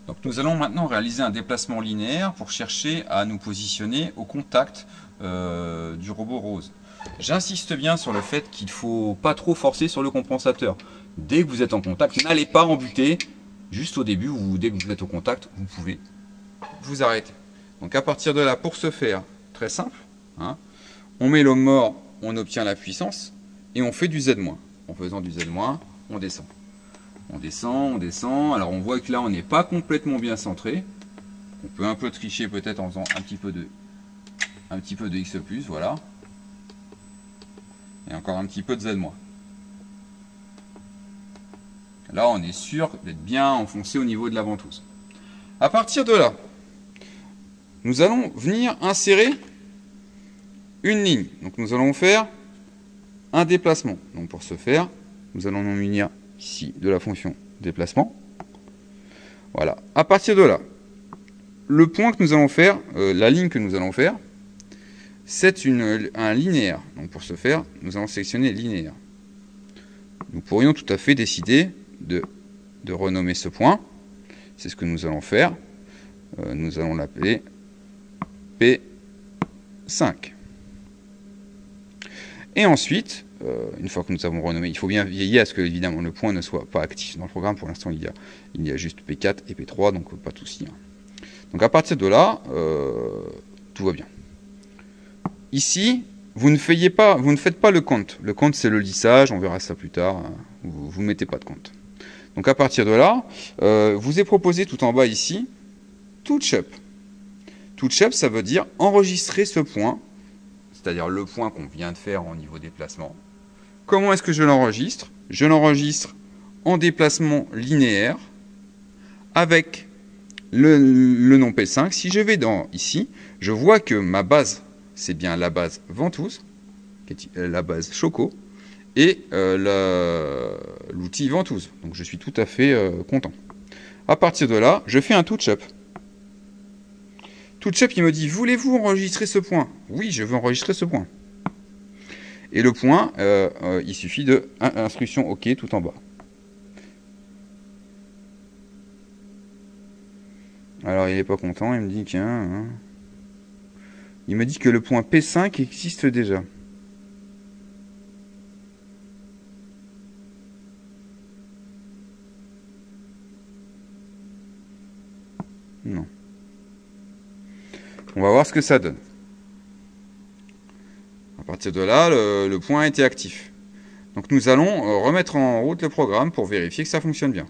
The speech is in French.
Donc nous allons maintenant réaliser un déplacement linéaire pour chercher à nous positionner au contact du robot rose. J'insiste bien sur le fait qu'il ne faut pas trop forcer sur le compensateur. Dès que vous êtes en contact, n'allez pas en buter. Juste au début, dès que vous êtes au contact, vous pouvez vous arrêter. Donc à partir de là, pour ce faire, très simple, hein, on met l'homme mort, on obtient la puissance et on fait du Z-. En faisant du Z-, on descend. On descend, on descend. Alors on voit que là, on n'est pas complètement bien centré. On peut un peu tricher peut-être en faisant un petit peu de X+, voilà. Et encore un petit peu de Z-. Là, on est sûr d'être bien enfoncé au niveau de la ventouse. À partir de là, nous allons venir insérer une ligne. Donc nous allons faire un déplacement. Donc pour ce faire, nous allons nous munir ici de la fonction déplacement. Voilà. À partir de là, le point que nous allons faire, la ligne que nous allons faire, c'est un linéaire. Donc pour ce faire, nous allons sélectionner linéaire. Nous pourrions tout à fait décider de renommer ce point. C'est ce que nous allons faire. Nous allons l'appeler P5. Et ensuite, une fois que nous avons renommé, il faut bien veiller à ce que évidemment le point ne soit pas actif dans le programme. Pour l'instant, il y a juste P4 et P3, donc pas de souci. Donc à partir de là, tout va bien. Ici, vous ne faites pas le compte. Le compte, c'est le lissage, on verra ça plus tard. Vous ne mettez pas de compte. Donc à partir de là, vous est proposé tout en bas ici, touch-up. Touch-up, ça veut dire enregistrer ce point, c'est-à-dire le point qu'on vient de faire au niveau déplacement. Comment est-ce que je l'enregistre? Je l'enregistre en déplacement linéaire avec le nom P5. Si je vais ici, je vois que ma base, c'est bien la base ventouse, la base choco, et l'outil ventouse. Donc je suis tout à fait content. À partir de là, je fais un touch-up. Touch-up, il me dit, voulez-vous enregistrer ce point? Oui, je veux enregistrer ce point. Et le point, il suffit de instruction OK tout en bas. Alors il n'est pas content, il me dit qu'il il me dit que le point P5 existe déjà. Non. On va voir ce que ça donne. À partir de là, le point a été actif. Donc nous allons remettre en route le programme pour vérifier que ça fonctionne bien.